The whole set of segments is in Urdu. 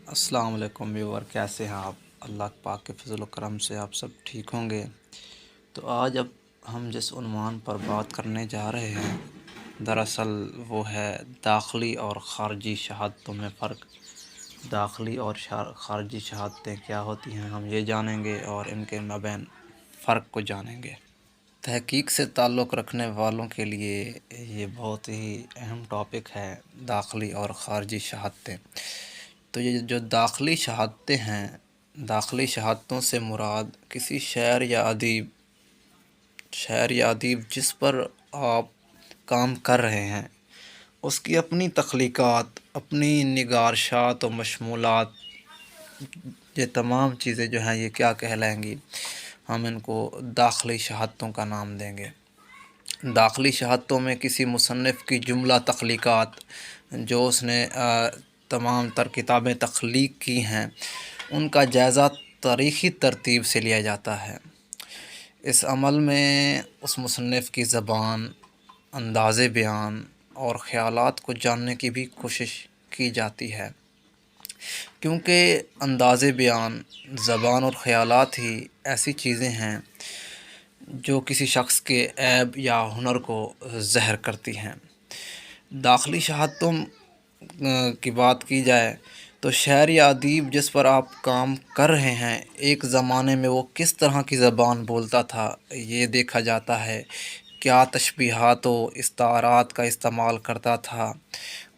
السلام علیکم ویور، کیسے ہیں آپ؟ اللہ پاک کے فضل و کرم سے آپ سب ٹھیک ہوں گے۔ تو آج اب ہم جس عنوان پر بات کرنے جا رہے ہیں، دراصل وہ ہے داخلی اور خارجی شہادتوں میں فرق۔ داخلی اور خارجی شہادتیں کیا ہوتی ہیں، ہم یہ جانیں گے اور ان کے مابین فرق کو جانیں گے۔ تحقیق سے تعلق رکھنے والوں کے لیے یہ بہت ہی اہم ٹاپک ہے، داخلی اور خارجی شہادتیں۔ تو یہ جو داخلی شہادتیں ہیں، داخلی شہادتوں سے مراد کسی شاعر یا ادیب جس پر آپ کام کر رہے ہیں، اس کی اپنی تخلیقات، اپنی نگارشات و مشمولات، یہ تمام چیزیں جو ہیں یہ کیا کہلائیں گی، ہم ان کو داخلی شہادتوں کا نام دیں گے۔ داخلی شہادتوں میں کسی مصنف کی جملہ تخلیقات جو اس نے تمام تر کتابیں تخلیق کی ہیں، ان کا جائزہ تاریخی ترتیب سے لیا جاتا ہے۔ اس عمل میں اس مصنف کی زبان، انداز بیان اور خیالات کو جاننے کی بھی کوشش کی جاتی ہے، کیونکہ انداز بیان، زبان اور خیالات ہی ایسی چیزیں ہیں جو کسی شخص کے عیب یا ہنر کو ظاہر کرتی ہیں۔ داخلی شہادتوں کی بات کی جائے تو شاعر یا ادیب جس پر آپ کام کر رہے ہیں، ایک زمانے میں وہ کس طرح کی زبان بولتا تھا، یہ دیکھا جاتا ہے۔ کیا تشبیہات و استعارات کا استعمال کرتا تھا،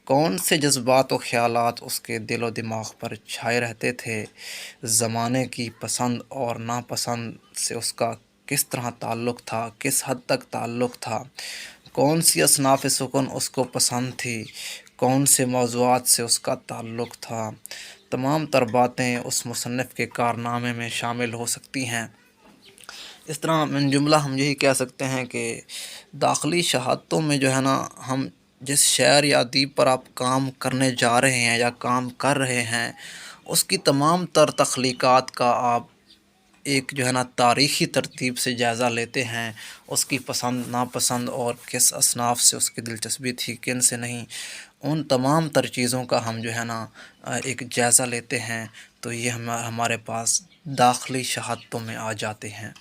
کون سے جذبات و خیالات اس کے دل و دماغ پر چھائے رہتے تھے، زمانے کی پسند اور ناپسند سے اس کا کس طرح تعلق تھا، کس حد تک تعلق تھا، کون سی اصناف سکون اس کو پسند تھی، کون سے موضوعات سے اس کا تعلق تھا، تمام تر باتیں اس مصنف کے کارنامے میں شامل ہو سکتی ہیں۔ اس طرح من جملہ ہم یہی کہہ سکتے ہیں کہ داخلی شہادتوں میں جو ہے نا، ہم جس شاعر یا ادیب پر آپ کام کرنے جا رہے ہیں یا کام کر رہے ہیں، اس کی تمام تر تخلیقات کا آپ ایک جو ہے نا تاریخی ترتیب سے جائزہ لیتے ہیں۔ اس کی پسند ناپسند اور کس اصناف سے اس کی دلچسپی تھی، کن سے نہیں، ان تمام تر چیزوں کا ہم جو ہے نا ایک جائزہ لیتے ہیں، تو یہ ہمارے پاس داخلی شہادتوں میں آ جاتے ہیں۔